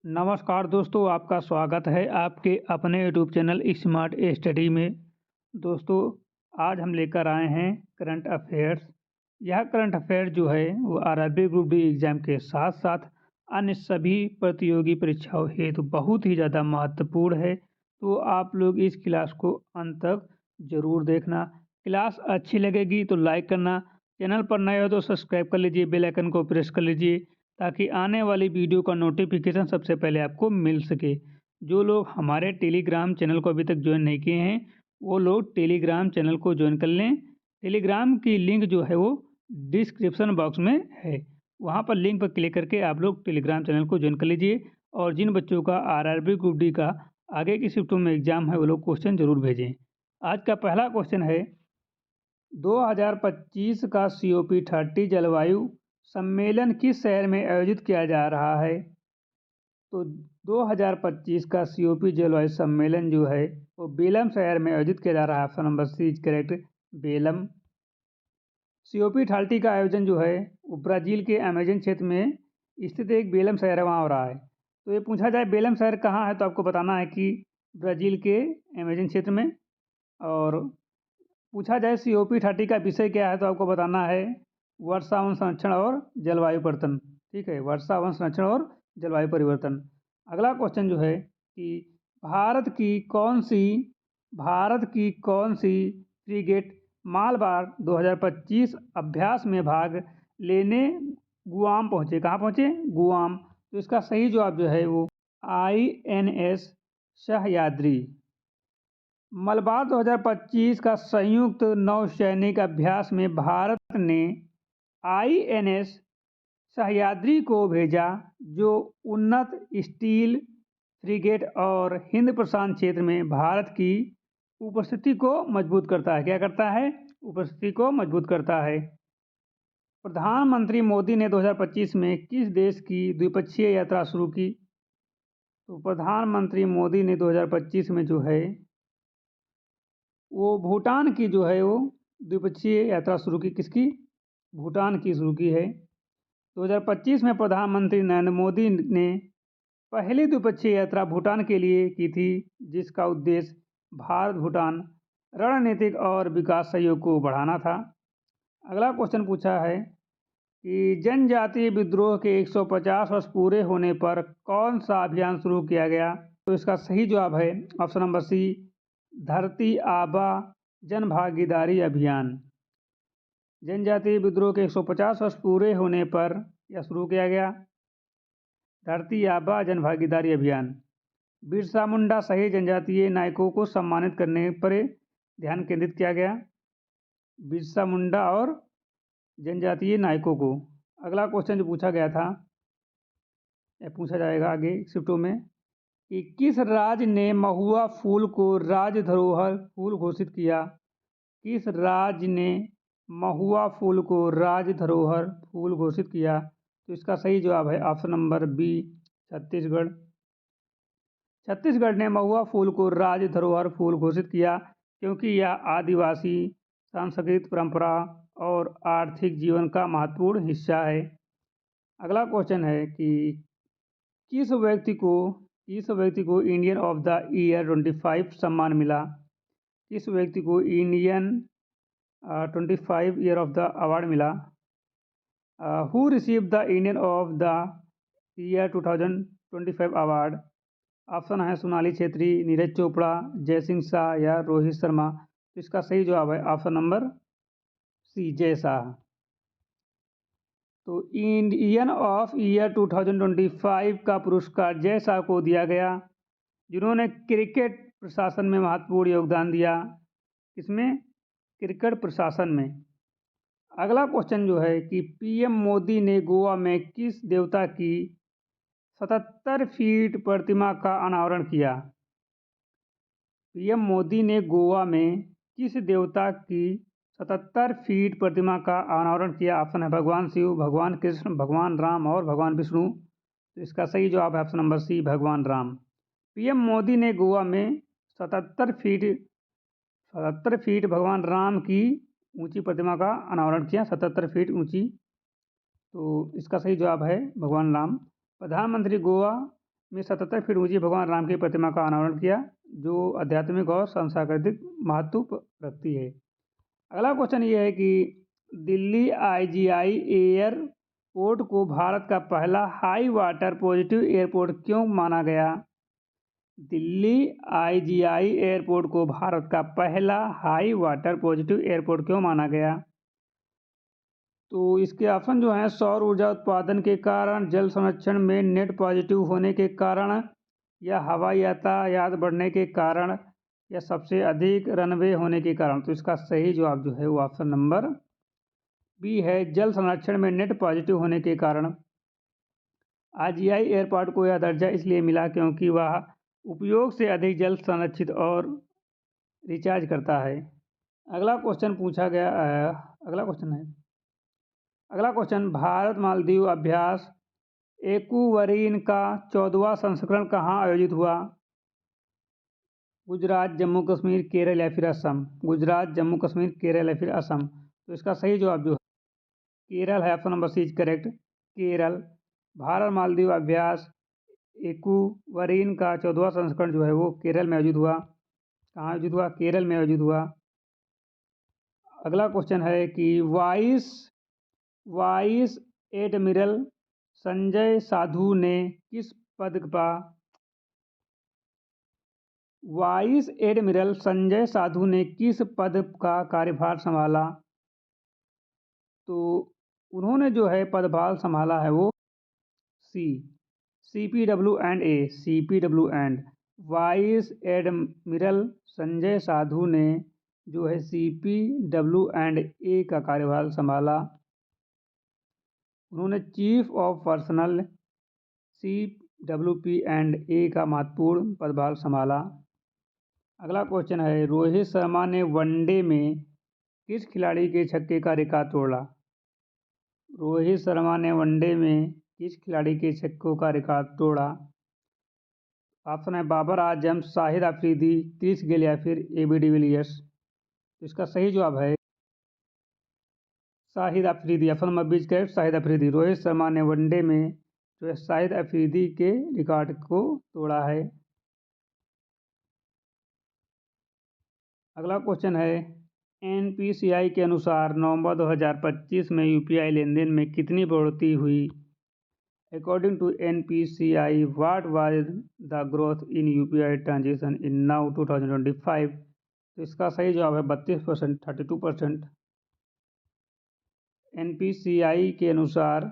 नमस्कार दोस्तों, आपका स्वागत है आपके अपने यूट्यूब चैनल स्मार्ट स्टडी में। दोस्तों, आज हम लेकर आए हैं करंट अफेयर्स। यह करंट अफेयर जो है वो आरआरबी ग्रुप डी एग्ज़ाम के साथ-साथ अन्य सभी प्रतियोगी परीक्षाओं हेतु बहुत ही ज़्यादा महत्वपूर्ण है। तो आप लोग इस क्लास को अंत तक ज़रूर देखना। क्लास अच्छी लगेगी तो लाइक करना, चैनल पर नए हो तो सब्सक्राइब कर लीजिए, बेल आइकन को प्रेस कर लीजिए ताकि आने वाली वीडियो का नोटिफिकेशन सबसे पहले आपको मिल सके। जो लोग हमारे टेलीग्राम चैनल को अभी तक ज्वाइन नहीं किए हैं, वो लोग टेलीग्राम चैनल को ज्वाइन कर लें। टेलीग्राम की लिंक जो है वो डिस्क्रिप्शन बॉक्स में है। वहाँ पर लिंक पर क्लिक करके आप लोग टेलीग्राम चैनल को ज्वाइन कर लीजिए। और जिन बच्चों का आरआरबी ग्रुप डी का आगे की शिफ्टों में एग्ज़ाम है, वो लोग क्वेश्चन ज़रूर भेजें। आज का पहला क्वेश्चन है 2025 का COP 30 जलवायु सम्मेलन किस शहर में आयोजित किया जा रहा है? तो 2025 का COP जलवायु सम्मेलन जो है वो बेलम शहर में आयोजित किया जा रहा है। Option number C is correct, Belem. COP 30 का आयोजन जो है वो ब्राज़ील के अमेजन क्षेत्र में स्थित एक बेलम शहर है, वहाँ हो रहा है। तो ये पूछा जाए बेलम शहर कहाँ है, तो आपको बताना है कि ब्राज़ील के अमेजन क्षेत्र में। और पूछा जाए COP 30 का विषय क्या है, तो आपको बताना है वर्षा वन संरक्षण और जलवायु परिवर्तन। ठीक है, वर्षा वन संरक्षण और जलवायु परिवर्तन। अगला क्वेश्चन जो है कि भारत की कौन सी फ्रीगेट मालबार 2025 अभ्यास में भाग लेने गुआम पहुँचे? कहाँ पहुँचे? गुआम। तो इसका सही जवाब जो है वो INS सह्याद्री। मलबार 2025 का संयुक्त नौसैनिक अभ्यास में भारत ने INS सह्याद्री को भेजा, जो उन्नत स्टील फ्रिगेट और हिंद प्रशांत क्षेत्र में भारत की उपस्थिति को मजबूत करता है। क्या करता है? उपस्थिति को मजबूत करता है। प्रधानमंत्री मोदी ने 2025 में किस देश की द्विपक्षीय यात्रा शुरू की? तो प्रधानमंत्री मोदी ने 2025 में जो है वो भूटान की जो है वो द्विपक्षीय यात्रा शुरू की। किसकी? भूटान की शुरू की है। 2025 में प्रधानमंत्री नरेंद्र मोदी ने पहली द्विपक्षीय यात्रा भूटान के लिए की थी, जिसका उद्देश्य भारत भूटान रणनीतिक और विकास सहयोग को बढ़ाना था। अगला क्वेश्चन पूछा है कि जनजातीय विद्रोह के 150 वर्ष पूरे होने पर कौन सा अभियान शुरू किया गया? तो इसका सही जवाब है ऑप्शन नंबर सी, धरती आबा जन भागीदारी अभियान। जनजातीय विद्रोह के 150 वर्ष पूरे होने पर यह शुरू किया गया, धरती आबा जन भागीदारी अभियान। बिरसा मुंडा सहित जनजातीय नायकों को सम्मानित करने पर ध्यान केंद्रित किया गया, बिरसा मुंडा और जनजातीय नायकों को। अगला क्वेश्चन जो पूछा गया था, यह पूछा जाएगा आगे शिफ्टों में कि किस राज्य ने महुआ फूल को राज्य धरोहर फूल घोषित किया? किस राज्य ने महुआ फूल को राज्य धरोहर फूल घोषित किया? तो इसका सही जवाब है option number B, Chhattisgarh. Chhattisgarh ने महुआ फूल को राज्य धरोहर फूल घोषित किया क्योंकि यह आदिवासी सांस्कृतिक परंपरा और आर्थिक जीवन का महत्वपूर्ण हिस्सा है। अगला क्वेश्चन है कि किस व्यक्ति को इंडियन ऑफ द ईयर 25 सम्मान मिला? किस व्यक्ति को Indian 25 year of the award मिला? Who receive the Indian of the year 2025 award? Option है सोनाली छेत्री, नीरज चोपड़ा, जयसिंह शाह या रोहित शर्मा। तो इसका सही जवाब है ऑप्शन नंबर सी, जय शाह। तो इंडियन ऑफ ईयर 2025 का पुरस्कार जय शाह को दिया गया, जिन्होंने क्रिकेट प्रशासन में महत्वपूर्ण योगदान दिया। किसमें? क्रिकेट प्रशासन में। अगला क्वेश्चन जो है कि PM मोदी ने गोवा में किस देवता की 77 फीट प्रतिमा का अनावरण किया? PM मोदी ने गोवा में किस देवता की 77 फीट प्रतिमा का अनावरण किया? ऑप्शन है भगवान शिव, भगवान कृष्ण, भगवान राम और भगवान विष्णु। तो इसका सही जवाब है ऑप्शन नंबर सी, भगवान राम। PM मोदी ने गोवा में 77 फीट भगवान राम की ऊंची प्रतिमा का अनावरण किया, 77 फीट ऊंची। तो इसका सही जवाब है भगवान राम। प्रधानमंत्री गोवा में 77 फीट ऊंची भगवान राम की प्रतिमा का अनावरण किया, जो आध्यात्मिक और सांस्कृतिक महत्व रखती है। अगला क्वेश्चन ये है कि दिल्ली आईजीआई एयरपोर्ट को भारत का पहला हाई वाटर पॉजिटिव एयरपोर्ट क्यों माना गया? दिल्ली आईजीआई एयरपोर्ट को भारत का पहला हाई वाटर पॉजिटिव एयरपोर्ट क्यों माना गया? तो इसके ऑप्शन जो हैं, सौर ऊर्जा उत्पादन के कारण, जल संरक्षण में नेट पॉजिटिव होने के कारण, या हवाई यातायात बढ़ने के कारण, या सबसे अधिक रनवे होने के कारण। तो इसका सही जवाब जो है वो ऑप्शन नंबर बी है, जल संरक्षण में नेट पॉजिटिव होने के कारण। आईजीआई एयरपोर्ट को यह दर्जा इसलिए मिला क्योंकि वह उपयोग से अधिक जल संरक्षित और रिचार्ज करता है। अगला क्वेश्चन पूछा गया अगला क्वेश्चन, भारत मालदीव अभ्यास एक्वारीन का 14वां संस्करण कहाँ आयोजित हुआ? गुजरात, जम्मू कश्मीर, केरल या फिर असम। गुजरात, जम्मू कश्मीर, केरल या फिर असम। तो इसका सही जवाब जो है केरल है, option number C is correct, Kerala. Bharat Maldives अभ्यास एक्वारीन का 14वां संस्करण जो है वो केरल में आयोजित हुआ। कहाँ आयोजित हुआ? केरल में आयोजित हुआ। अगला क्वेश्चन है कि वाइस एडमिरल संजय साधु ने किस पद पर वाइस एडमिरल संजय साधु ने किस पद का कार्यभार संभाला? तो उन्होंने जो है पदभार संभाला है वो CPW and vice admiral Sanjay Sadhu ने जो है सीपीडब्ल्यू एंड ए का कार्यभार संभाला। उन्होंने chief of personnel CWP and A का महत्वपूर्ण पदभार संभाला। अगला क्वेश्चन है, रोहित शर्मा ने वनडे में किस खिलाड़ी के छक्के का रिकॉर्ड तोड़ा? रोहित शर्मा ने वनडे में किस खिलाड़ी के छक्कों का रिकॉर्ड तोड़ा? ऑप्शन है बाबर आजम, शाहिद अफरीदी, क्रिस गेल या फिर AB डिविलियर्स। तो इसका सही जवाब है Shahid Afridi, option number B correct, Shahid Afridi. Rohit Sharma ने वनडे में जो है शाहिद अफरीदी के रिकॉर्ड को तोड़ा है। अगला क्वेश्चन है, NPCI के अनुसार नवंबर 2025 में UPI लेनदेन में कितनी बढ़ोतरी हुई? According to NPCI, what was the growth in UPI transaction in now 2025? तो इसका सही जवाब है 32%, 32%। NPCI के अनुसार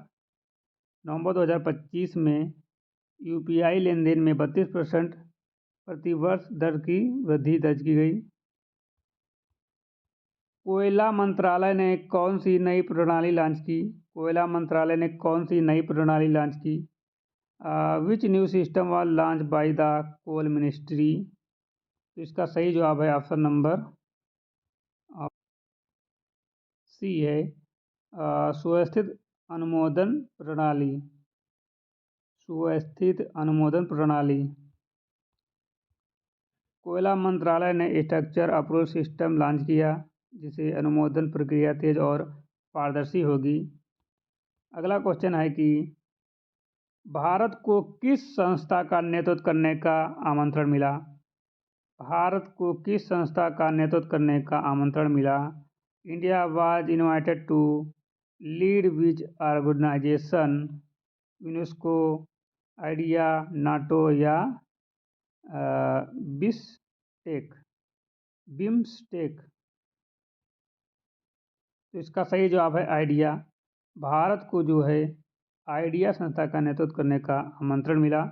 नवंबर 2025 में UPI लेनदेन में 32% प्रतिवर्ष दर की वृद्धि दर्ज की गई। कोयला मंत्रालय ने कौन सी नई प्रणाली लॉन्च की? कोयला मंत्रालय ने कौन सी नई प्रणाली लॉन्च की? Which new system was launch by the coal ministry? तो इसका सही जवाब है ऑप्शन नंबर सी है, सुव्यवस्थित अनुमोदन प्रणाली। सुव्यवस्थित अनुमोदन प्रणाली। कोयला मंत्रालय ने स्ट्रक्चर अप्रूवल सिस्टम लॉन्च किया, जिससे अनुमोदन प्रक्रिया तेज और पारदर्शी होगी। अगला क्वेश्चन है कि भारत को किस संस्था का नेतृत्व करने का आमंत्रण मिला? भारत को किस संस्था का नेतृत्व करने का आमंत्रण मिला? India was invited to lead which organisation? UNESCO, idea, NATO या बिम्स्टेक? तो इसका सही जवाब है आइडिया। भारत को जो है आइडिया संस्था का नेतृत्व करने का आमंत्रण मिला।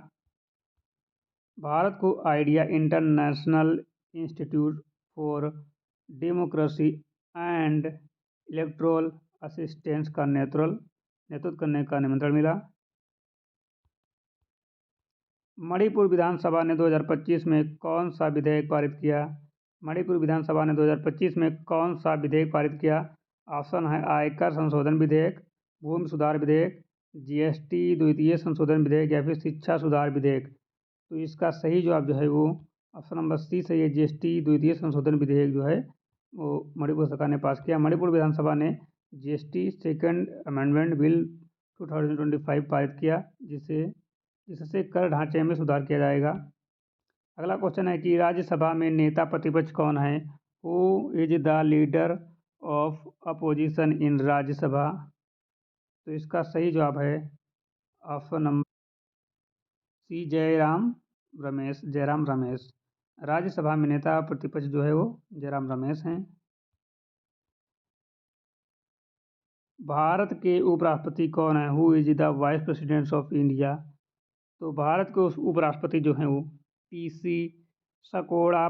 भारत को idea international institute for democracy and electoral assistance का नेतृत्व करने का निमंत्रण मिला। मणिपुर विधानसभा ने 2025 में कौन सा विधेयक पारित किया? मणिपुर विधानसभा ने 2025 में कौन सा विधेयक पारित किया? ऑप्शन है आयकर संशोधन विधेयक, भूमि सुधार विधेयक, GST द्वितीय संशोधन विधेयक या फिर शिक्षा सुधार विधेयक। तो इसका सही जवाब जो है वो ऑप्शन नंबर सी सही है, GST द्वितीय संशोधन विधेयक जो है वो मणिपुर सरकार ने पास किया। मणिपुर विधानसभा ने GST सेकंड अमेंडमेंट बिल 2025 पारित किया, जिसे जिससे कर ढांचे में सुधार किया जाएगा। अगला क्वेश्चन है कि राज्यसभा में नेता प्रतिपक्ष कौन है? Who is the leader of opposition in Rajya Sabha? तो इसका सही जवाब है option number C, Jairam Ramesh. Rajya Sabha में नेता प्रतिपक्ष जो है वो जयराम रमेश हैं। भारत के उपराष्ट्रपति कौन है? Who is the vice president of India? तो भारत के उपराष्ट्रपति जो हैं वो पीसी सकोड़ा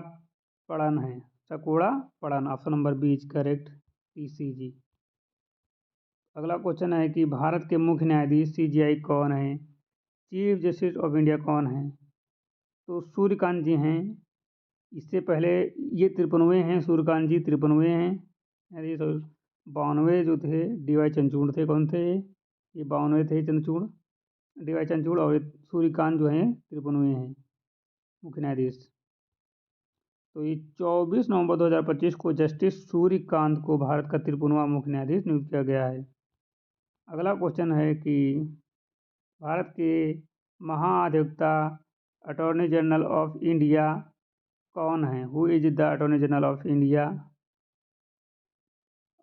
पड़न है। सकोड़ा पड़न, option number B is correct, PC ji. अगला क्वेश्चन है कि भारत के मुख्य न्यायाधीश सीजीआई कौन है? चीफ जस्टिस ऑफ इंडिया कौन है? तो सूर्यकांत जी हैं। इससे पहले ये 53वें हैं, सूर्यकांत जी 53वें हैं। अरे तो 92 जो थे डीवाई चंद्रचूड़ थे। कौन थे ये? 92 थे चंद्रचूड़, डीवाई चंद्रचूड़, और सूर्यकांत जो हैं 53वें हैं मुख्य न्यायाधीश। तो ये 24 नवंबर 2025 को जस्टिस सूर्यकांत को भारत का 53वां मुख्य न्यायाधीश नियुक्त किया गया है। अगला क्वेश्चन है कि भारत के महाधिवक्ता अटॉर्नी जनरल ऑफ इंडिया कौन है? Who is the attorney general of India?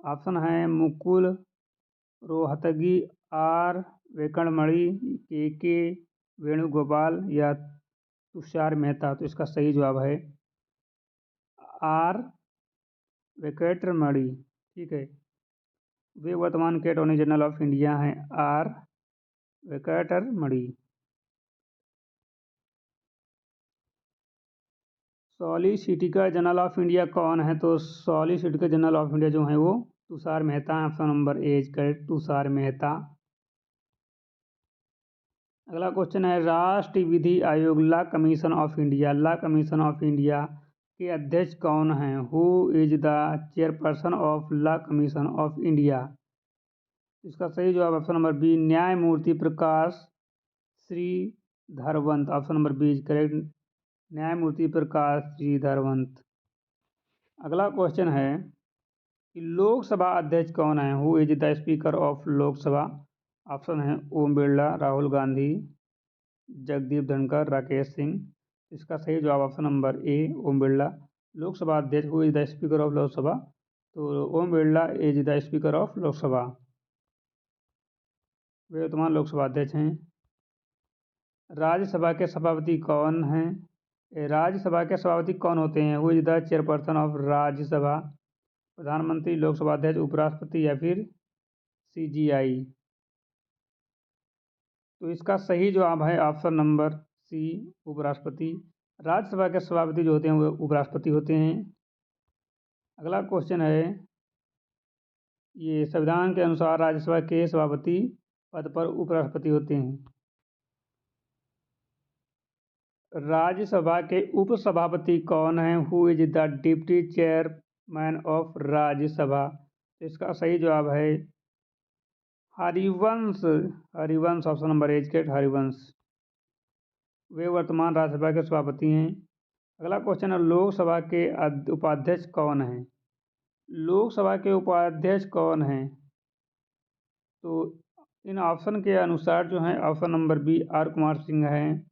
Option है मुकुल रोहतगी, आर वेंकटमणि, के वेणुगोपाल या तुषार मेहता। तो इसका सही जवाब है आर वेंकटमणि। ठीक है, वे वर्तमान के अटॉर्नी जनरल ऑफ इंडिया हैं, R Venkataramani. Solicitor general of India कौन है? तो सॉलिसिटर जनरल ऑफ इंडिया जो है वो तुषार मेहता है। Option number A is correct, Tushar Mehta. अगला क्वेश्चन है राष्ट्रीय विधि आयोग law commission of India, law commission of India के अध्यक्ष कौन हैं? Who is the chairperson of law commission of India? इसका सही जवाब ऑप्शन नंबर बी, न्यायमूर्ति Prakash Shridharwant. Option number B is correct, न्यायमूर्ति प्रकाश श्रीधरवंत। अगला क्वेश्चन है कि लोकसभा अध्यक्ष कौन है? Who is the speaker of Lok Sabha? Option है ओम बिरला, राहुल गांधी, जगदीप धनखड़, राकेश सिंह। इसका सही जवाब option number A, Om Birla. Lok Sabha अध्यक्ष who is the speaker of Lok Sabha? तो Om Birla is the speaker of Lok Sabha, वे वर्तमान लोकसभा अध्यक्ष हैं। राज्यसभा के सभापति कौन हैं? राज्यसभा के सभापति कौन होते हैं? Who is the chairperson of Rajya Sabha? प्रधानमंत्री, लोकसभा अध्यक्ष, उपराष्ट्रपति या फिर सीजीआई? तो इसका सही जवाब है ऑप्शन नंबर सी, उपराष्ट्रपति। राज्यसभा के सभापति जो होते हैं वो उपराष्ट्रपति होते हैं। अगला क्वेश्चन है, ये संविधान के अनुसार राज्यसभा के सभापति पद पर उपराष्ट्रपति होते हैं। राज्यसभा के उपसभापति कौन हैं? Who is the deputy chairman of Rajya Sabha? तो इसका सही जवाब है हरिवंश, हरिवंश। ऑप्शन नंबर ए के हरिवंश, वे वर्तमान राज्यसभा के सभापति हैं। अगला क्वेश्चन है लोकसभा के उपाध्यक्ष कौन हैं? लोकसभा के उपाध्यक्ष कौन हैं? तो इन ऑप्शन के अनुसार जो है option number B R Kumar Singh हैं,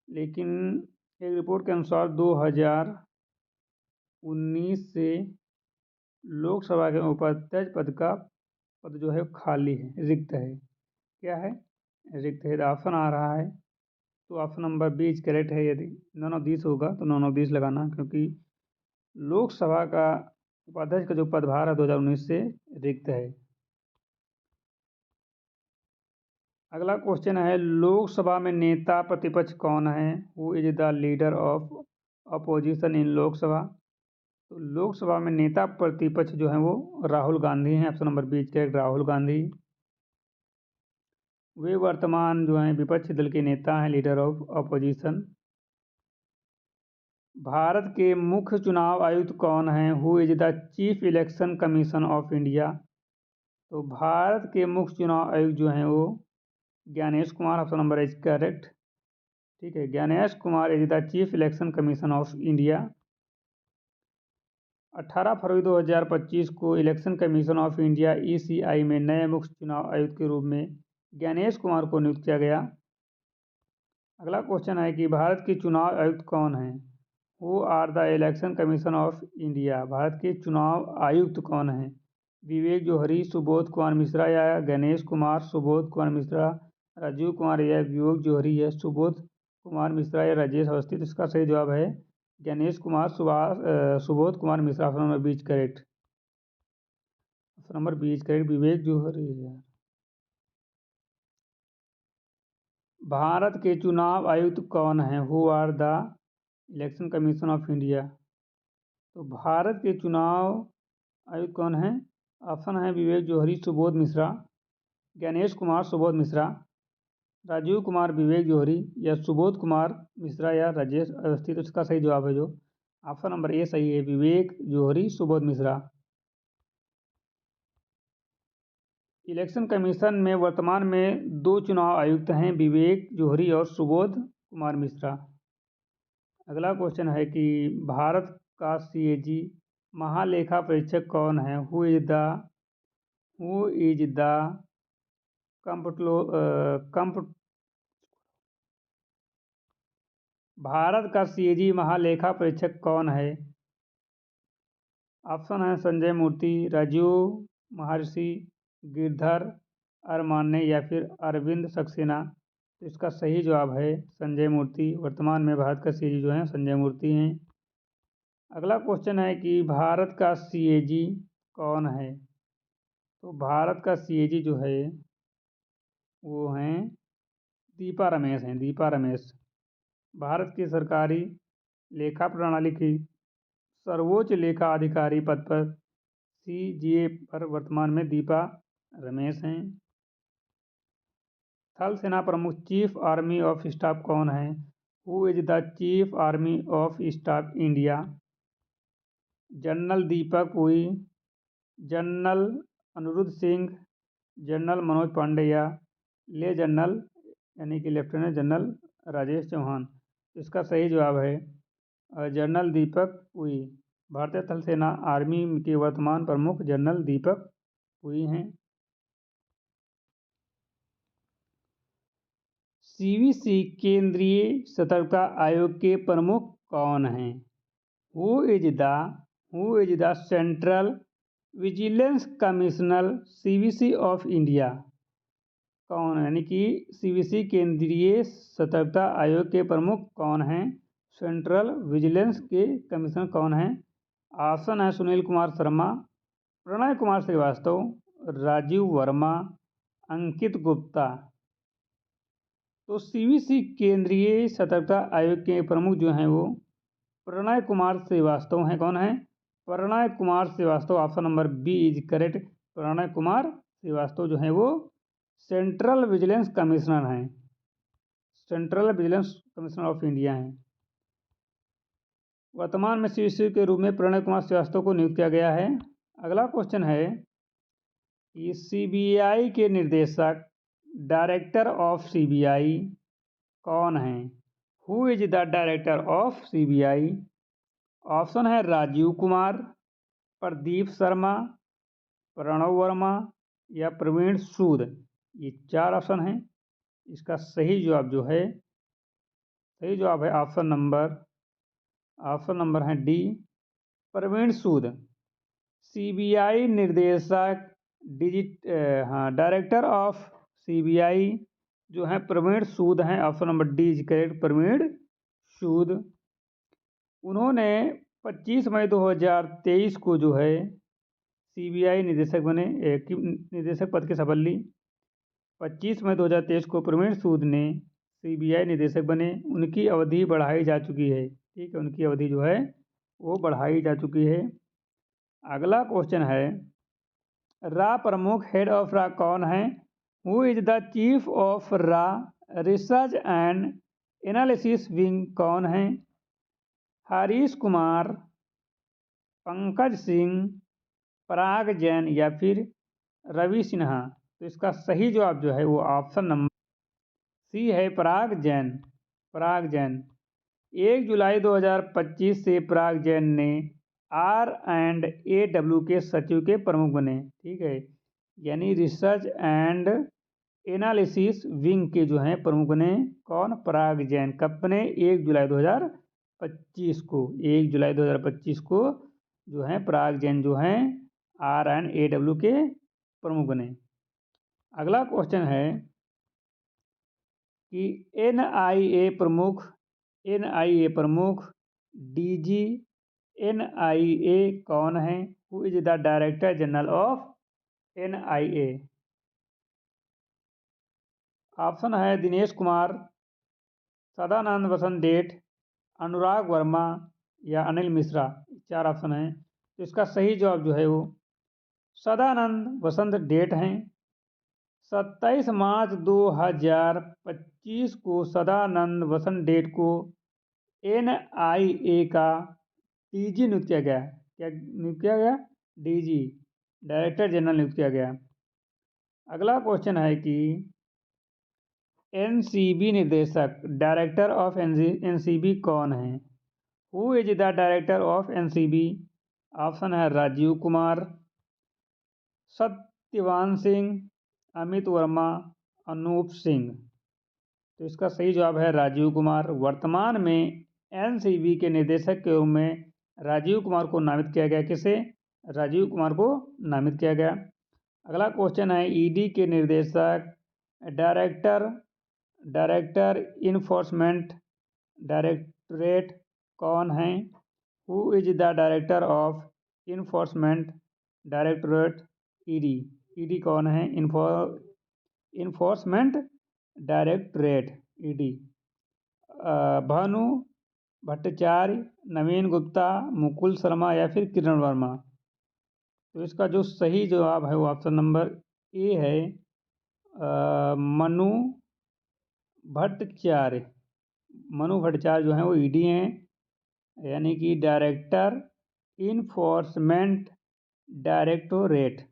लेकिन एक रिपोर्ट के अनुसार 2019 से लोकसभा के उपाध्यक्ष पद जो है खाली है, रिक्त है। क्या है? रिक्त है। ऑप्शन आ रहा है, तो option number B is correct है। यदि नॉन ऑफ दिस होगा तो नॉन ऑफ दिस लगाना, क्योंकि लोकसभा का उपाध्यक्ष का जो पदभार है 2019 से रिक्त है। अगला क्वेश्चन है लोकसभा में नेता प्रतिपक्ष कौन है? Who is the leader of opposition इन लोकसभा? तो लोकसभा में नेता प्रतिपक्ष जो है वो राहुल गांधी हैं। Option number B is correct, Rahul Gandhi. वे वर्तमान जो हैं विपक्षी दल के नेता हैं, लीडर ऑफ अपोजिशन। भारत के मुख्य चुनाव आयुक्त कौन हैं? Who is the chief election commission of India? तो भारत के मुख्य चुनाव आयुक्त जो हैं वो Gyanesh Kumar. Option number is correct. ठीक है, Gyanesh Kumar is the chief election commission of India. 18 फरवरी 2025 को election commission of India ECI में नए मुख्य चुनाव आयुक्त के रूप में ज्ञानेश कुमार को नियुक्त किया गया। अगला क्वेश्चन है कि भारत के चुनाव आयुक्त कौन हैं? Who are the election commission of India? Bharat के चुनाव आयुक्त कौन हैं? विवेक जौहरी, सुबोध कुमार मिश्रा या गणेश कुमार? सुबोध कुमार मिश्रा, राजीव कुमार या विवेक जौहरी या सुबोध कुमार मिश्रा या राजेश अवस्थी? तो इसका सही जवाब है Ganesh Kumar, Subodh Kumar Mishra. Option number 20 correct. Option number 20 correct, Vivek Johri. Bharat के चुनाव आयुक्त कौन हैं? Who are the election commission of India? तो भारत के चुनाव आयुक्त कौन हैं? ऑप्शन है विवेक जौहरी, सुबोध मिश्रा, गणेश कुमार, सुबोध मिश्रा, राजीव कुमार, विवेक जौहरी या सुबोध कुमार मिश्रा या राजेश अवस्थी? तो इसका सही जवाब है जो ऑप्शन नंबर ए सही है, विवेक जौहरी, सुबोध मिश्रा। इलेक्शन कमीशन में वर्तमान में 2 चुनाव आयुक्त हैं, विवेक जौहरी और सुबोध कुमार मिश्रा। अगला क्वेश्चन है कि भारत का सीएजी महालेखा परीक्षक कौन है? हु इज द भारत का सीएजी महालेखा परीक्षक कौन है? ऑप्शन है संजय मूर्ति, राजीव महर्षि, गिरधर अरमाने या फिर अरविंद सक्सेना? तो इसका सही जवाब है संजय मूर्ति। वर्तमान में भारत का सीएजी जो है संजय मूर्ति हैं। अगला क्वेश्चन है कि भारत का सीएजी कौन है? तो भारत का सीएजी जो है वो हैं दीपा रमेश हैं, दीपा रमेश। भारत की सरकारी लेखा प्रणाली की सर्वोच्च लेखा अधिकारी पद पर सीजीए पर वर्तमान में दीपा रमेश हैं। थल सेना प्रमुख चीफ आर्मी ऑफ स्टाफ कौन है? Who is the chief army of staff India? General Deepak Puri, general Anirudh Singh, general Manoj Pande या ले जनरल यानी कि लेफ्टिनेंट जनरल राजेश चौहान? इसका सही जवाब है जनरल दीपक पुरी। भारतीय थल सेना आर्मी के वर्तमान प्रमुख जनरल दीपक पुरी हैं। सीवीसी केंद्रीय सतर्कता आयोग के प्रमुख कौन हैं? Who is the central vigilance commissioner CVC of India? कौन है? यानी कि सीवीसी केंद्रीय सतर्कता आयोग के प्रमुख कौन हैं? सेंट्रल विजिलेंस के कमिश्नर कौन हैं? ऑप्शन है सुनील कुमार शर्मा, प्रणय कुमार श्रीवास्तव, राजीव वर्मा, अंकित गुप्ता। तो सीवीसी केंद्रीय सतर्कता आयोग के प्रमुख जो हैं वो प्रणय कुमार श्रीवास्तव हैं। कौन है? Pranay Kumar Srivastava. Option number B is correct. Pranay Kumar Srivastava जो हैं वो सेंट्रल विजिलेंस कमिश्नर हैं, central vigilance commissioner of India हैं। वर्तमान में सीवीसी के रूप में प्रणय कुमार श्रीवास्तव को नियुक्त किया गया है। अगला क्वेश्चन है कि सीबीआई के निर्देशक डायरेक्टर ऑफ सीबीआई कौन हैं? Who is the director of CBI? Option है राजीव कुमार, प्रदीप शर्मा, प्रणव वर्मा या प्रवीण सूद? ये 4 ऑप्शन हैं। इसका सही जवाब जो है ऑप्शन नंबर है डी, प्रवीण सूद। सीबीआई निर्देशक डायरेक्टर ऑफ सीबीआई जो है प्रवीण सूद हैं। Option number D is correct, Praveen Sood. उन्होंने 25 मई 2023 को जो है सीबीआई निदेशक बने, निदेशक पद की शपथ ली। 25 मई 2023 को प्रवीण सूद ने सीबीआई निदेशक बने। उनकी अवधि बढ़ाई जा चुकी है, ठीक है, उनकी अवधि जो है वो बढ़ाई जा चुकी है। अगला क्वेश्चन है रा प्रमुख हेड ऑफ रा कौन है? Who is the chief of रा रिसर्च एंड एनालिसिस विंग कौन है? हरीश कुमार, पंकज सिंह, पराग जैन या फिर रवि सिन्हा? तो इसका सही जवाब जो है वो ऑप्शन नंबर सी है, पराग जैन। पराग जैन 1 जुलाई 2025 से पराग जैन ने R&AW के सचिव के प्रमुख बने, ठीक है, यानी रिसर्च एंड एनालिसिस विंग के जो हैं प्रमुख ने कौन? पराग जैन। कब ने? 1 जुलाई 2025 को। 1 जुलाई 2025 को जो है पराग जैन जो हैं RNAW के प्रमुख ने। अगला क्वेश्चन है कि NIA प्रमुख DG NIA कौन है? Who is the director general of NIA? Option है दिनेश कुमार, सदानंद वसंत डेठ, अनुराग वर्मा या अनिल मिश्रा। 4 ऑप्शन हैं, तो इसका सही जवाब जो है वो सदानंद वसंत डेठ हैं। 27 मार्च 2025 को सदानंद वसंत डेठ को NIA का DG नियुक्त किया गया। क्या नियुक्त किया गया? DG, डायरेक्टर जनरल नियुक्त किया गया। अगला क्वेश्चन है कि NCB निर्देशक, डायरेक्टर ऑफ NCB कौन है? Who is the director of NCB? Option है राजीव कुमार, सत्यवान सिंह, अमित वर्मा, अनूप सिंह। तो इसका सही जवाब है राजीव कुमार। वर्तमान में NCB के निदेशक के रूप में राजीव कुमार को नामित किया गया। किसे? राजीव कुमार को नामित किया गया। अगला क्वेश्चन है ED के निर्देशक, डायरेक्टर इन्फोर्समेंट डायरेक्टरेट कौन है? Who is the director of enforcement directorate ED? ED कौन है? Enforcement directorate ED। Bhanu Bhattacharya, Naveen Gupta, Mukul Sharma या फिर किरण वर्मा। तो इसका जो सही जवाब है वो ऑप्शन नंबर ए है, मनु भट्टाचार्य। मनु भट्टाचार्य जो हैं वो ED हैं, यानी कि डायरेक्टर इन्फोर्समेंट डायरेक्टोरेट।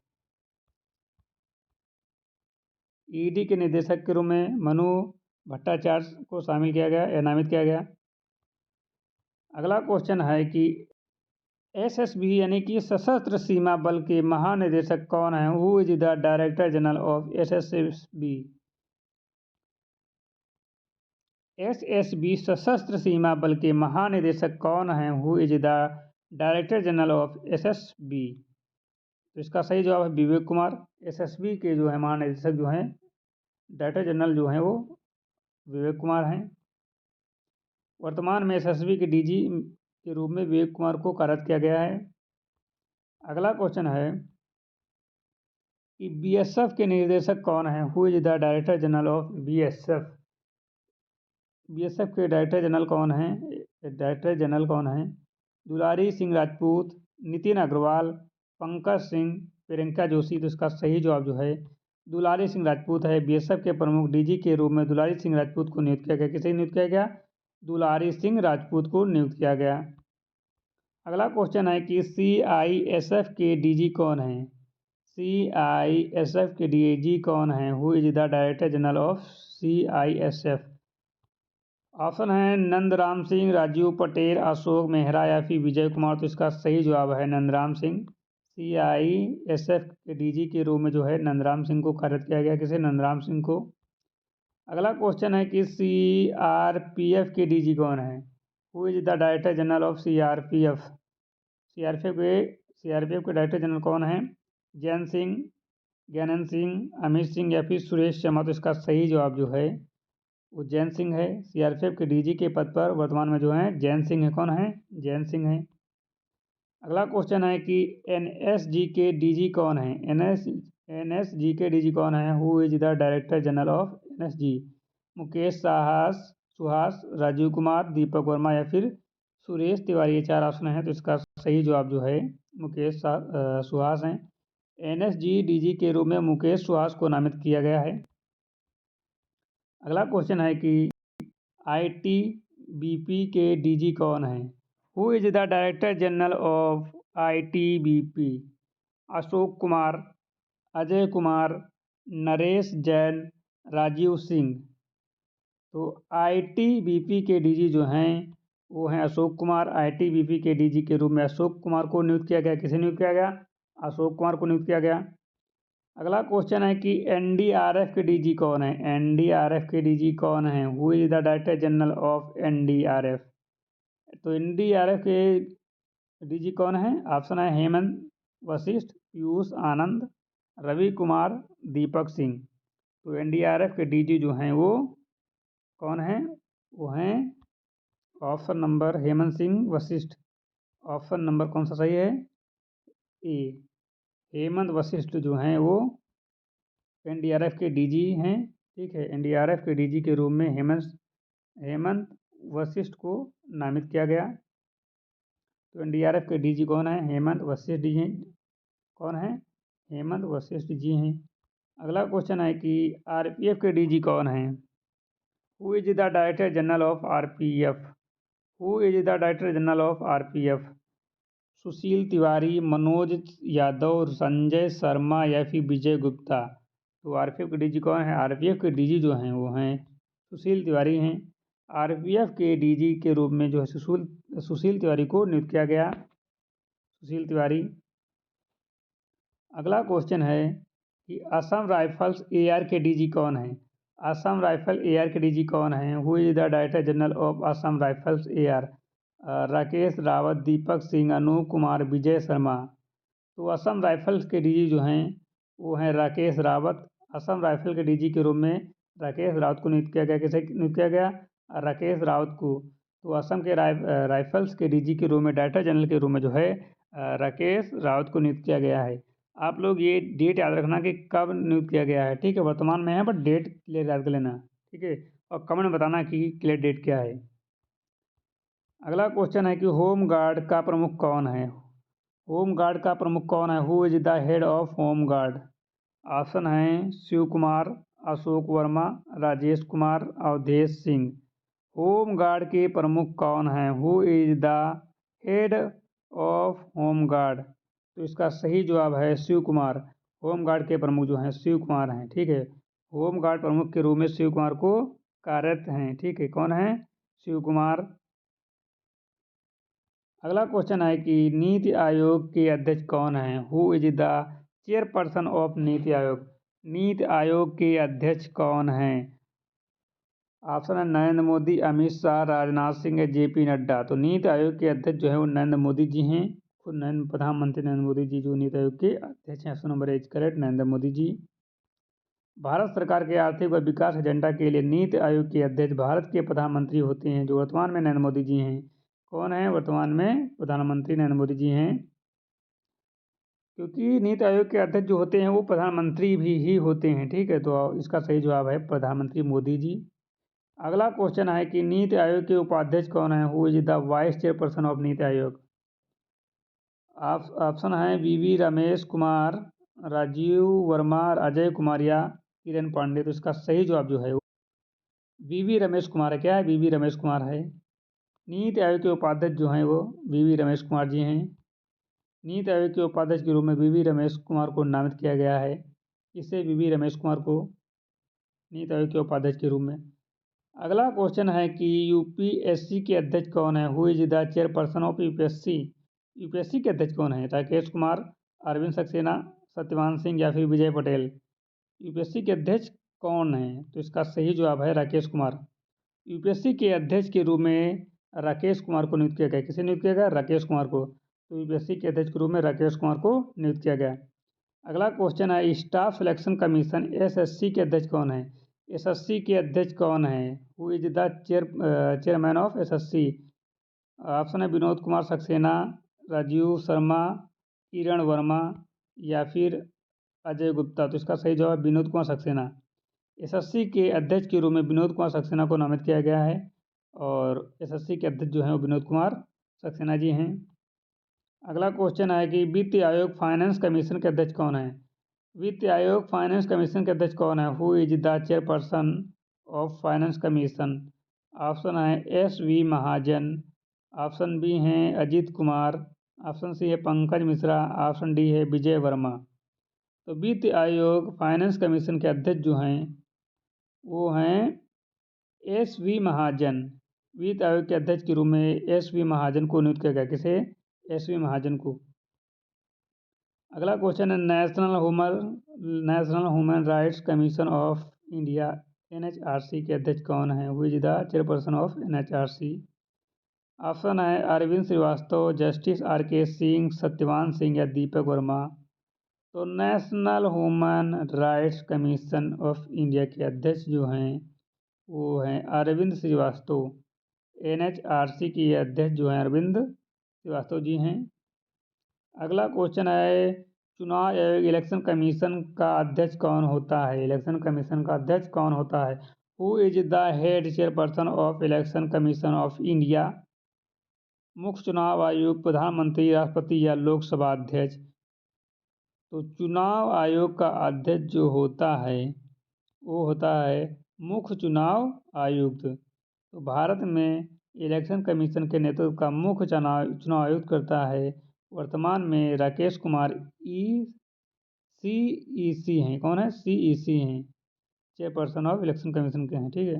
ED के निदेशक के रूप में मनु भट्टाचार्य को शामिल किया गया या नामित किया गया। अगला क्वेश्चन है कि SSB यानी कि सशस्त्र सीमा बल के महानिदेशक कौन है? Who is the director general of SSB? SSB सशस्त्र सीमा बल के महानिदेशक कौन हैं? Who is the director general of SSB? तो इसका सही जवाब है विवेक कुमार। SSB के जो है महानिदेशक जो हैं, डायरेक्टर जनरल जो हैं वो विवेक कुमार हैं। वर्तमान में SSB के DG के रूप में विवेक कुमार को कार्यरत किया गया है। अगला क्वेश्चन है कि BSF के निर्देशक कौन हैं? Who is the director general of BSF? BSF के डायरेक्टर जनरल कौन हैं? दुलारी सिंह राजपूत, नितिन अग्रवाल, पंकज सिंह, प्रियंका जोशी। तो इसका सही जवाब जो है दुलारी सिंह राजपूत है। BSF के प्रमुख DG के रूप में दुलारी सिंह राजपूत को नियुक्त किया गया। किसे नियुक्त किया गया? दुलारी सिंह राजपूत को नियुक्त किया गया। अगला क्वेश्चन है कि CISF के DG कौन हैं? CISF के DG कौन हैं? Who is the director general of CISF? Option है नंदराम सिंह, राजीव पटेल, अशोक मेहरा या फिर विजय कुमार। तो इसका सही जवाब है नंदराम सिंह। CISF के DG के रूप में जो है नंदराम सिंह को कार्यरत किया गया। किसे? नंदराम सिंह को। अगला क्वेश्चन है कि CRPF के DG कौन है? Who is the director general of CRPF? CRPF के डायरेक्टर जनरल कौन है? जैन सिंह, ज्ञानंद सिंह, अमित सिंह या फिर सुरेश शर्मा। तो इसका सही जवाब जो है वो जैन सिंह है। CRPF के DG के पद पर वर्तमान में जो है जैन सिंह है। कौन है? जैन सिंह है। अगला क्वेश्चन है कि NSG के DG कौन है? NSG के DG कौन है? Who is the director general of NSG? Mukesh Suhas, Rajeev Kumar, Deepak Verma या फिर सुरेश तिवारी। ये 4 ऑप्शन हैं, तो इसका सही जवाब जो है मुकेश सुहास हैं। NSG DG के रूप में मुकेश सुहास को नामित किया गया है। अगला क्वेश्चन है कि ITBP के DG कौन है? Who is the director general of ITBP? Ashok Kumar, Ajay Kumar, Naresh Jain, Rajiv Singh. तो ITBP के DG जो हैं वो हैं अशोक कुमार। ITBP के DG के रूप में अशोक कुमार को नियुक्त किया गया। किसे नियुक्त किया गया? अशोक कुमार को नियुक्त किया गया। अगला क्वेश्चन है कि एनडीआरएफ के डीजी कौन है? एनडीआरएफ के डीजी कौन है? Who is the director general of NDRF? तो एनडीआरएफ के डीजी कौन है? ऑप्शन है हेमंत वशिष्ठ, पीयूष आनंद, रवि कुमार, दीपक सिंह। तो एनडीआरएफ के डीजी जो हैं वो कौन हैं? वो हैं option number Hemant Singh Vashishtha. Option number कौन सा सही है? ए, हेमंत वशिष्ठ जो हैं वो एनडीआरएफ के डीजी हैं। ठीक है, एनडीआरएफ के डीजी के रूप में हेमंत वशिष्ठ को नामित किया गया। तो एनडीआरएफ के डीजी कौन है? हेमंत वशिष्ठ जी हैं। कौन है? हेमंत वशिष्ठ जी हैं। अगला क्वेश्चन है कि आरपीएफ के डीजी कौन है? Who is the director general of RPF? Who is the director general of RPF? Sushil Tiwari, Manoj Yadav, Sanjay Sharma या फिर विजय गुप्ता? तो आरपीएफ के डीजी कौन है? आरपीएफ के डीजी जो हैं वो हैं सुशील तिवारी हैं। आरपीएफ के डीजी के रूप में जो है सुशील तिवारी को नियुक्त किया गया। सुशील तिवारी। अगला क्वेश्चन है कि असम राइफल्स एआर के डीजी कौन है? असम राइफल एआर के डीजी कौन है? Who is the director general of Assam rifles AR? Rakesh Rawat, Deepak Singh, Anoop Kumar, Vijay Sharma. तो असम राइफल्स के डीजी जो हैं वो हैं राकेश रावत। असम राइफल के डीजी के रूप में राकेश रावत को नियुक्त किया गया। किसे नियुक्त किया गया? राकेश रावत को। तो असम के राइफल्स के डीजी के रूप में डायरेक्टर जनरल के रूप में जो है राकेश रावत को नियुक्त किया गया है। आप लोग ये डेट याद रखना कि कब नियुक्त किया गया है। ठीक है, वर्तमान में है बट डेट क्लियर याद कर लेना। ठीक है, और कमेंट में बताना कि क्लियर डेट क्या है। अगला क्वेश्चन है कि होम गार्ड का प्रमुख कौन है? होम गार्ड का प्रमुख कौन है? Who is the head of home guard? Option है शिव कुमार, अशोक वर्मा, राजेश कुमार, अवधेश सिंह। होम गार्ड के प्रमुख कौन हैं? Who is the head of home guard? तो इसका सही जवाब है शिव कुमार। होम गार्ड के प्रमुख जो हैं शिव कुमार हैं। ठीक है, होम गार्ड प्रमुख के रूप में शिव कुमार को कार्यरत हैं। ठीक है, कौन है? शिव कुमार। अगला क्वेश्चन है कि नीति आयोग के अध्यक्ष कौन है? Who is the chairperson of NITI Aayog? NITI Aayog के अध्यक्ष कौन हैं? ऑप्शन है नरेंद्र मोदी, अमित शाह, राजनाथ सिंह, जेपी नड्डा। तो नीति आयोग के अध्यक्ष जो है वो नरेंद्र मोदी जी हैं। खुद प्रधानमंत्री नरेंद्र मोदी जी जो नीति आयोग के अध्यक्ष हैं। Option number is correct, Narendra Modi ji. Bharat सरकार के आर्थिक व विकास एजेंडा के लिए नीति आयोग के अध्यक्ष भारत के प्रधानमंत्री होते हैं, जो वर्तमान में नरेंद्र मोदी जी हैं। कौन है वर्तमान में प्रधानमंत्री? नरेंद्र मोदी जी हैं। क्योंकि नीति आयोग के अध्यक्ष जो होते हैं वो प्रधानमंत्री भी ही होते हैं। ठीक है, तो इसका सही जवाब है प्रधानमंत्री मोदी जी। अगला क्वेश्चन है कि नीति आयोग के उपाध्यक्ष कौन है? Who is the vice chairperson of NITI Aayog? Option है वीवी रमेश कुमार, राजीव वर्मा, अजय कुमार या किरण पांडे। तो इसका सही जवाब जो है वो वीवी रमेश कुमार है। क्या है? वीवी रमेश कुमार है। नीति आयोग के उपाध्यक्ष जो हैं वो वीवी रमेश कुमार जी हैं। नीति आयोग के उपाध्यक्ष के रूप में वीवी रमेश कुमार को नामित किया गया है। किसे? वीवी रमेश कुमार को नीति आयोग के उपाध्यक्ष के रूप में। अगला क्वेश्चन है कि यूपीएससी के अध्यक्ष कौन है? Who is the chairperson of UPSC? UPSC के अध्यक्ष कौन है? राकेश कुमार, अरविंद सक्सेना, सत्यवान सिंह या फिर विजय पटेल? यूपीएससी के अध्यक्ष कौन है? तो इसका सही जवाब है राकेश कुमार। यूपीएससी के अध्यक्ष के रूप में राकेश कुमार को नियुक्त किया गया। किसे नियुक्त किया गया? राकेश कुमार को। तो यूपीएससी के अध्यक्ष के रूप में राकेश कुमार को नियुक्त किया गया। अगला क्वेश्चन है स्टाफ सिलेक्शन कमीशन एसएससी के अध्यक्ष कौन है? एसएससी के अध्यक्ष कौन है? Who is the chairman of SSC? Option है विनोद कुमार सक्सेना, राजीव शर्मा, किरण वर्मा या फिर अजय गुप्ता। तो इसका सही जवाब विनोद कुमार सक्सेना। एसएससी के अध्यक्ष के रूप में विनोद कुमार सक्सेना को नामित किया गया है और एसएससी के अध्यक्ष जो हैं वो विनोद कुमार सक्सेना जी हैं। अगला क्वेश्चन है कि वित्त आयोग फाइनेंस कमीशन के अध्यक्ष कौन है? वित्त आयोग फाइनेंस कमीशन के अध्यक्ष कौन है? Who is the chairperson of finance commission? Option है एस वी महाजन, ऑप्शन बी हैं अजीत कुमार, ऑप्शन सी है पंकज मिश्रा, ऑप्शन डी है विजय वर्मा। तो वित्त आयोग फाइनेंस कमीशन के अध्यक्ष जो हैं वो हैं एस वी महाजन। वित्त आयोग के अध्यक्ष के रूप में एस वी महाजन को नियुक्त किया गया। किसे? एस वी महाजन को। अगला क्वेश्चन है national human rights commission of India NHRC के अध्यक्ष कौन है? Who is the chairperson of NHRC? Option है अरविंद श्रीवास्तव, जस्टिस RK सिंह, सत्यवान सिंह या दीपक वर्मा। तो national human rights commission of India के अध्यक्ष जो हैं वो हैं अरविंद श्रीवास्तव। NHRC के अध्यक्ष जो हैं अरविंद श्रीवास्तव जी हैं। अगला क्वेश्चन है चुनाव आयोग इलेक्शन कमीशन का अध्यक्ष कौन होता है? इलेक्शन कमीशन का अध्यक्ष कौन होता है? Who is the head chairperson of election commission of India? मुख्य चुनाव आयुक्त, प्रधानमंत्री, राष्ट्रपति या लोकसभा अध्यक्ष? तो चुनाव आयोग का अध्यक्ष जो होता है वो होता है मुख्य चुनाव आयुक्त। तो भारत में इलेक्शन कमीशन के नेतृत्व का मुख्य चुनाव आयुक्त करता है वर्तमान में राकेश कुमार CEC हैं। कौन है? CEC हैं, चेयरपर्सन ऑफ इलेक्शन कमीशन के हैं। ठीक है।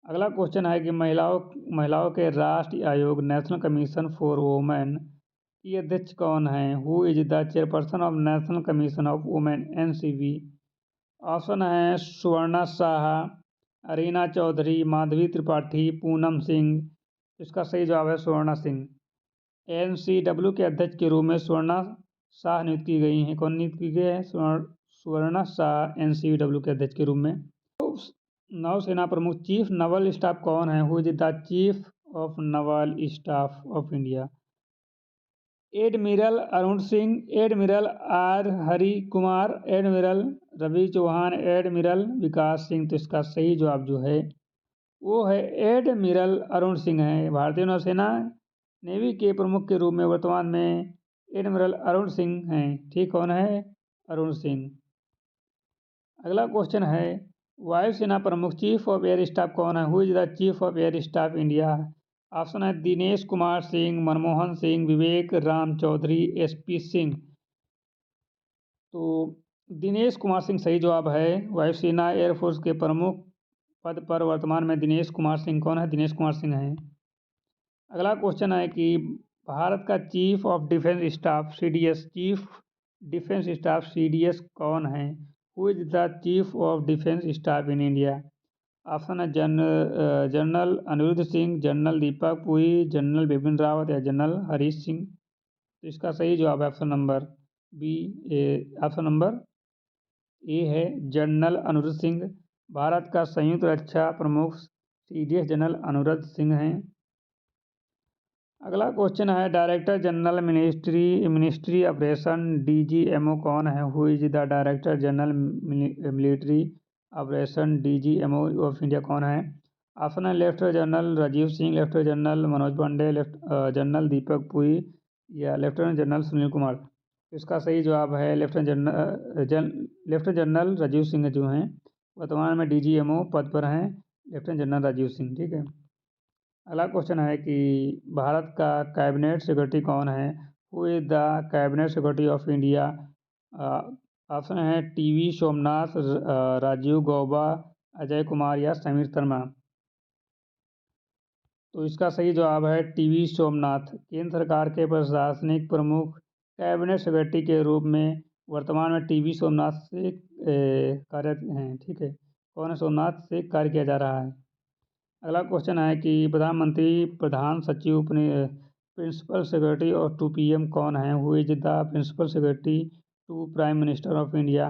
अगला क्वेश्चन है कि महिलाओं के राष्ट्रीय आयोग नेशनल कमीशन फॉर वुमेन की अध्यक्ष कौन है? Who is the chairperson of national commission of women NCV? Option है सुवर्णा शाह, अरीना चौधरी, माधवी त्रिपाठी, पूनम सिंह। इसका सही जवाब है सुवर्णा सिंह। NCW के अध्यक्ष के रूप में सुवर्णा शाह नियुक्त की गई हैं। कौन नियुक्त की गई है? सुवर्णा शाह NCW के अध्यक्ष के रूप में। नौसेना प्रमुख चीफ नवल स्टाफ कौन है? Who is the chief of naval staff of India? Admiral Arun Singh, admiral R Hari Kumar, admiral Ravi Chauhan, admiral Vikas Singh. तो इसका सही जवाब जो है वो है एडमिरल अरुण सिंह है। भारतीय नौसेना नेवी के प्रमुख के रूप में वर्तमान में एडमिरल अरुण सिंह हैं। ठीक, कौन है? अरुण सिंह। अगला क्वेश्चन है वायुसेना प्रमुख चीफ ऑफ एयर स्टाफ कौन है? Who is the chief of air staff India? Option है दिनेश कुमार सिंह, मनमोहन सिंह, विवेक राम चौधरी, SP सिंह। तो दिनेश कुमार सिंह सही जवाब है। वायुसेना एयरफोर्स के प्रमुख पद पर वर्तमान में दिनेश कुमार सिंह कौन है? दिनेश कुमार सिंह हैं। अगला क्वेश्चन है कि भारत का chief of defence staff CDS, chief defence staff CDS कौन है? Who is the chief of defence staff in India? Option है general Anirudh Singh, general Deepak Puri, general Bipin Rawat या जनरल हरीश सिंह। तो इसका सही जवाब है option number B, option number A है जनरल अनिरुद्ध सिंह। भारत का संयुक्त रक्षा प्रमुख CDS जनरल अनिरुद्ध सिंह हैं। अगला क्वेश्चन है director general ministry operation DGMO कौन है? Who is the director general military operation DGMO of India कौन है? ऑप्शन है lieutenant general Rajeev Singh, lieutenant general Manoj Pandey, general Deepak Puri या लेफ्टिनेंट जनरल सुनील कुमार। इसका सही जवाब है लेफ्टिनेंट जनरल राजीव सिंह जो हैं वर्तमान में DGMO पद पर हैं, लेफ्टिनेंट जनरल राजीव सिंह। ठीक है। अगला क्वेश्चन है कि भारत का कैबिनेट सेक्रेटरी कौन है? Who is the cabinet secretary of India? Option है TV सोमनाथ, राजीव गौबा, अजय कुमार या समीर वर्मा। तो इसका सही जवाब है TV सोमनाथ। केंद्र सरकार के प्रशासनिक प्रमुख कैबिनेट सेक्रेटरी के रूप में वर्तमान में TV सोमनाथ से कार्यरत हैं। ठीक है, कौन है? सोमनाथ से कार्य किया जा रहा है। अगला क्वेश्चन है कि प्रधानमंत्री प्रधान सचिव प्रिंसिपल सेक्रेटरी और 2 PM कौन है? Who is the principal secretary to prime minister of India?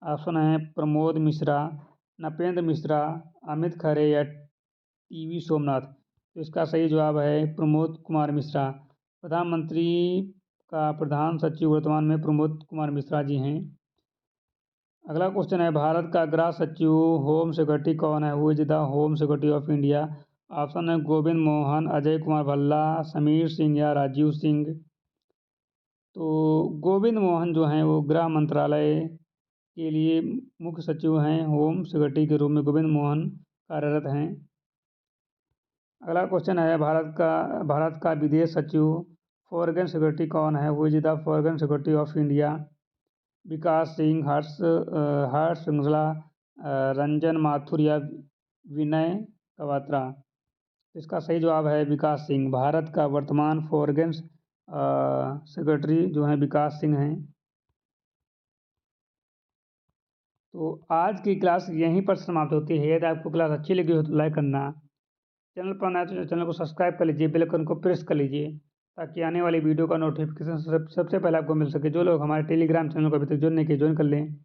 Option है प्रमोद मिश्रा, नपेंद्र मिश्रा, अमित खरे या TV सोमनाथ। तो इसका सही जवाब है प्रमोद कुमार मिश्रा। प्रधानमंत्री का प्रधान सचिव वर्तमान में प्रमोद कुमार मिश्रा जी हैं। अगला क्वेश्चन है भारत का गृह सचिव होम सेक्रेटरी कौन है? Who is the home secretary of India? Option है गोविंद मोहन, अजय कुमार भल्ला, समीर सिंह या राजीव सिंह। तो गोविंद मोहन जो हैं वो गृह मंत्रालय के लिए मुख्य सचिव हैं, होम सेक्रेटरी के रूप में गोविंद मोहन कार्यरत हैं। अगला क्वेश्चन है भारत का विदेश सचिव फॉरेन सेक्रेटरी कौन है? Who is the foreign secretary of India? Vikas Singh, Harsh Shringla, Ranjan Mathur या विनय कवात्रा। इसका सही जवाब है विकास सिंह। भारत का वर्तमान फॉरेन सेक्रेटरी जो हैं विकास सिंह हैं। तो आज की क्लास यहीं पर समाप्त होती है। यदि आपको क्लास अच्छी लगी हो तो लाइक करना, चैनल पर नया तो चैनल को सब्सक्राइब कर लीजिए, बेल आइकन को प्रेस कर लीजिए ताकि आने वाली वीडियो का नोटिफिकेशन सबसे पहले आपको मिल सके। जो लोग हमारे टेलीग्राम चैनल को अभी तक ज्वाइन नहीं किए, ज्वाइन कर लें।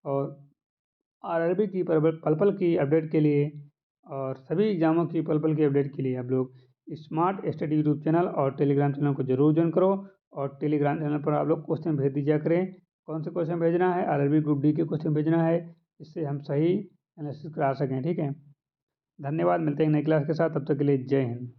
और आरआरबी की पल पल की अपडेट के लिए और सभी एग्जामों की पल पल की अपडेट के लिए आप लोग स्मार्ट स्टडी यूट्यूब चैनल और टेलीग्राम चैनल को जरूर ज्वाइन करो। और टेलीग्राम चैनल पर आप लोग क्वेश्चन भेज दीजिए करें। कौन से क्वेश्चन भेजना है? आरआरबी ग्रुप डी के क्वेश्चन भेजना है, इससे हम सही एनालिसिस करा सकें। ठीक है, धन्यवाद। मिलते हैं नई क्लास के साथ, तब तक के लिए जय हिंद।